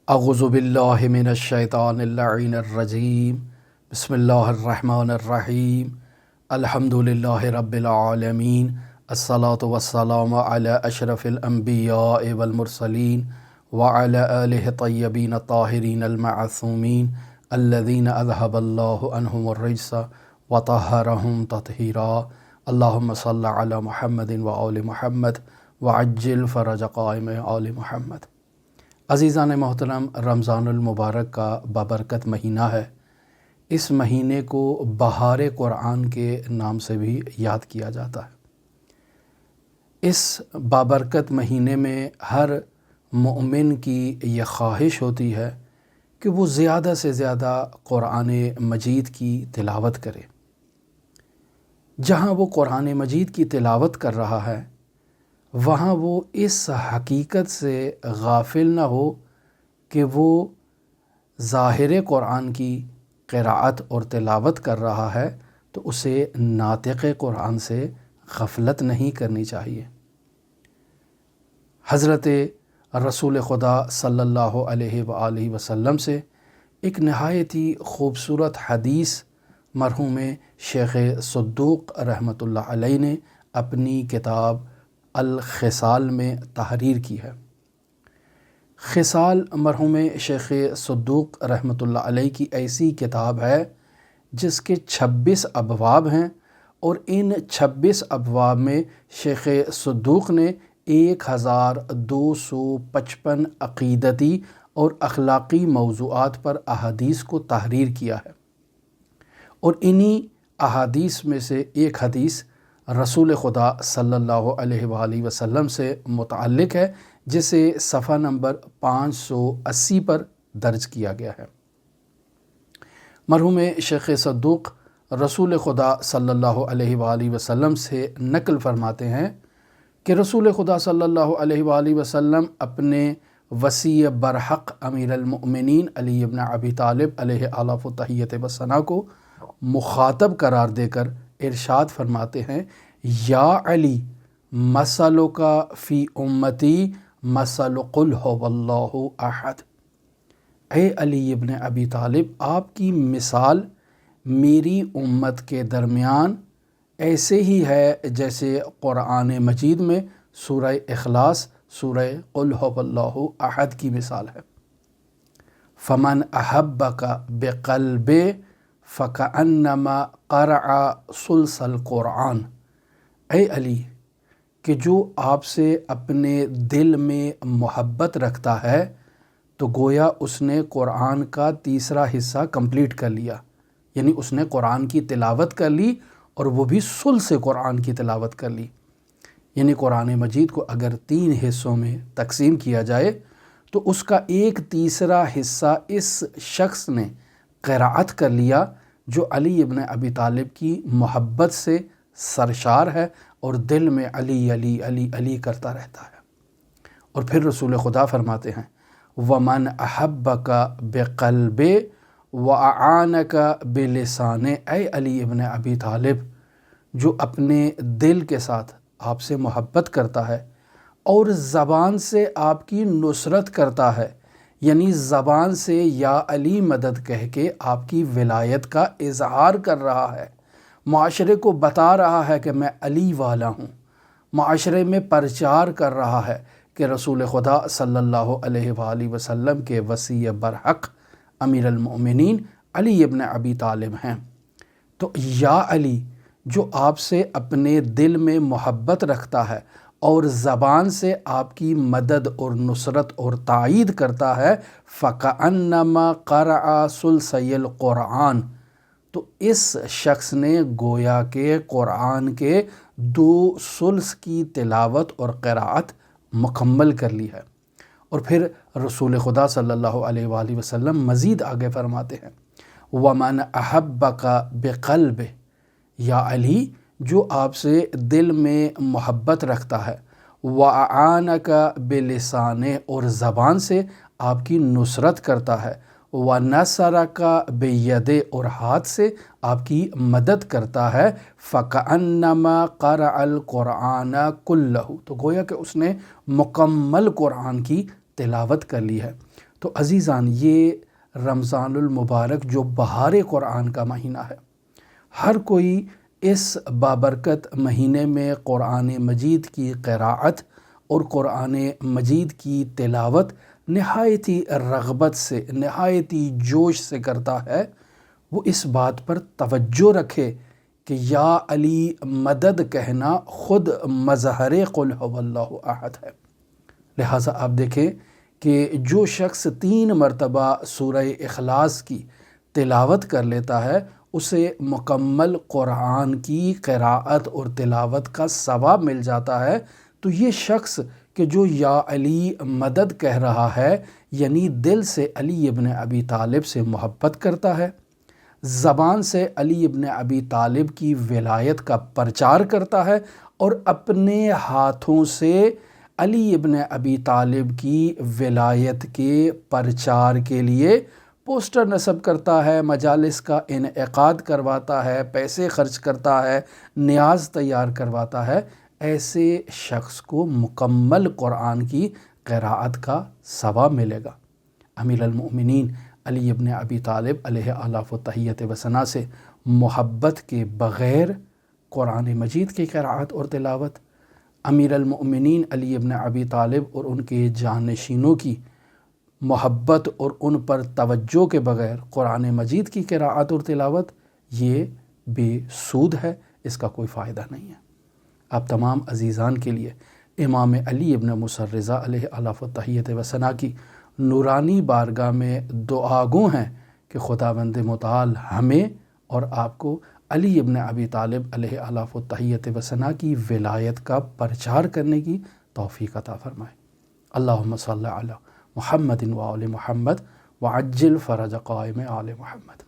اعوذ باللہ من الشیطان اللعین الرجیم بسم اللہ الرحمن الرحیم الحمد للہ رب العالمین الصلاة والسلام علی اشرف الانبیاء والمرسلین وعلی آلہ طیبین الطاہرین المعصومین الذین اذہب اللہ عنہم الرجس وطہرہم تطہیرا اللہم صل علی محمد وآل محمد وعجل فرج قائم آل محمد۔ عزیزان محترم، رمضان المبارک کا بابرکت مہینہ ہے۔ اس مہینے کو بہار قرآن کے نام سے بھی یاد کیا جاتا ہے۔ اس بابرکت مہینے میں ہر مومن کی یہ خواہش ہوتی ہے کہ وہ زیادہ سے زیادہ قرآن مجید کی تلاوت کرے۔ جہاں وہ قرآن مجید کی تلاوت کر رہا ہے وہاں وہ اس حقیقت سے غافل نہ ہو کہ وہ ظاہر قرآن کی قراءت اور تلاوت کر رہا ہے، تو اسے ناطق قرآن سے غفلت نہیں کرنی چاہیے۔ حضرت رسول خدا صلی اللہ علیہ وآلہ وسلم سے ایک نہایت ہی خوبصورت حدیث مرحوم شیخ صدوق رحمۃ اللہ علیہ نے اپنی کتاب الخصال میں تحریر کی ہے۔ خصال مرحوم شیخ صدوق رحمۃ اللہ علیہ کی ایسی کتاب ہے جس کے 26 ابواب ہیں، اور ان 26 ابواب میں شیخ صدوق نے 1255 عقیدتی اور اخلاقی موضوعات پر احادیث کو تحریر کیا ہے، اور انہی احادیث میں سے ایک حدیث رسول خدا صلی اللہ علیہ وآلہ وسلم سے متعلق ہے، جسے صفحہ نمبر 580 پر درج کیا گیا ہے۔ مرحوم شیخ صدوق رسول خدا صلی اللہ علیہ وآلہ وسلم سے نقل فرماتے ہیں کہ رسول خدا صلی اللہ علیہ وآلہ وسلم اپنے وصی برحق امیر المؤمنین علی ابن ابی طالب علیہ آلاف و تحیت و ثنا کو مخاطب قرار دے کر ارشاد فرماتے ہیں، یا علی مثلک فی امتی مثل قل هو اللہ احد۔ اے علی ابن ابی طالب، آپ کی مثال میری امت کے درمیان ایسے ہی ہے جیسے قرآن مجید میں سورہ اخلاص، سورہ قل هو اللہ احد کی مثال ہے۔ فمن احبک بقلب فکأنما قرأ ثلث القرآن۔ اے علی، کہ جو آپ سے اپنے دل میں محبت رکھتا ہے تو گویا اس نے قرآن کا تیسرا حصہ کمپلیٹ کر لیا، یعنی اس نے قرآن کی تلاوت کر لی، اور وہ بھی ثلث قرآن کی تلاوت کر لی۔ یعنی قرآن مجید کو اگر 3 حصوں میں تقسیم کیا جائے تو اس کا 1/3 حصہ اس شخص نے قراءت کر لیا جو علی ابن ابی طالب کی محبت سے سرشار ہے اور دل میں علی علی علی علی کرتا رہتا ہے۔ اور پھر رسول خدا فرماتے ہیں، وَمَنْ أَحَبَّكَ بِقَلْبِ وَأَعَانَكَ بِلِسَانِ۔ اے علی ابن ابی طالب، جو اپنے دل کے ساتھ آپ سے محبت کرتا ہے اور زبان سے آپ کی نصرت کرتا ہے، یعنی زبان سے یا علی مدد کہہ کے آپ کی ولایت کا اظہار کر رہا ہے، معاشرے کو بتا رہا ہے کہ میں علی والا ہوں، معاشرے میں پرچار کر رہا ہے کہ رسول خدا صلی اللہ علیہ وآلہ وسلم کے وصی برحق امیر المؤمنین علی ابن ابی طالب ہیں، تو یا علی جو آپ سے اپنے دل میں محبت رکھتا ہے اور زبان سے آپ کی مدد اور نصرت اور تائید کرتا ہے، فَكَأَنَّمَا قَرَأَ ثُلْثَيِ الْقُرْآنِ، تو اس شخص نے گویا کہ قرآن کے 2/3 کی تلاوت اور قراءت مکمل کر لی ہے۔ اور پھر رسول خدا صلی اللہ علیہ وآلہ وسلم مزید آگے فرماتے ہیں، وَمَنْ أَحَبَّكَ بِقَلْبِ۔ یا علی، جو آپ سے دل میں محبت رکھتا ہے، وَأَعَانَكَ بِلِسَانِ، اور زبان سے آپ کی نصرت کرتا ہے، وَنَصَرَكَ بِيَدِهِ، اور ہاتھ سے آپ کی مدد کرتا ہے، فَكَأَنَّمَا قَرَأَ الْقُرْآنَ كُلَّهُ، تو گویا کہ اس نے مکمل قرآن کی تلاوت کر لی ہے۔ تو عزیزان، یہ رمضان المبارک جو بہار قرآن کا مہینہ ہے، ہر کوئی اس بابرکت مہینے میں قرآن مجید کی قراءت اور قرآن مجید کی تلاوت نہایتی رغبت سے، نہایتی جوش سے کرتا ہے۔ وہ اس بات پر توجہ رکھے کہ یا علی مدد کہنا خود مظہر قل هو اللہ احد ہے۔ لہٰذا آپ دیکھیں کہ جو شخص 3 مرتبہ سورہ اخلاص کی تلاوت کر لیتا ہے، اسے مکمل قرآن کی قراءت اور تلاوت کا ثواب مل جاتا ہے۔ تو یہ شخص کہ جو یا علی مدد کہہ رہا ہے، یعنی دل سے علی ابن ابی طالب سے محبت کرتا ہے، زبان سے علی ابن ابی طالب کی ولایت کا پرچار کرتا ہے، اور اپنے ہاتھوں سے علی ابن ابی طالب کی ولایت کے پرچار کے لیے پوسٹر نصب کرتا ہے، مجالس کا انعقاد کرواتا ہے، پیسے خرچ کرتا ہے، نیاز تیار کرواتا ہے، ایسے شخص کو مکمل قرآن کی قراءت کا ثواب ملے گا۔ امیر المؤمنین علی ابن ابی طالب علیہ آلاف و تحیت و ثنا سے محبت کے بغیر قرآن مجید کی قراءت اور تلاوت، امیر المؤمنین علی ابن ابی طالب اور ان کے جانشینوں کی محبت اور ان پر توجہ کے بغیر قرآن مجید کی قراءت اور تلاوت، یہ بے سود ہے، اس کا کوئی فائدہ نہیں ہے۔ آپ تمام عزیزان کے لیے امام علی ابن موسیٰ الرضا علیہ آلاف و تحیت و ثنا کی نورانی بارگاہ میں دعا گو ہیں کہ خداوند متعال ہمیں اور آپ کو علی ابن ابی طالب علیہ آلاف و تحیت و ثنا کی ولایت کا پرچار کرنے کی توفیق عطا فرمائے۔ اللہم صلی علی محمد و آل محمد وعجل فرج قائم آل محمد۔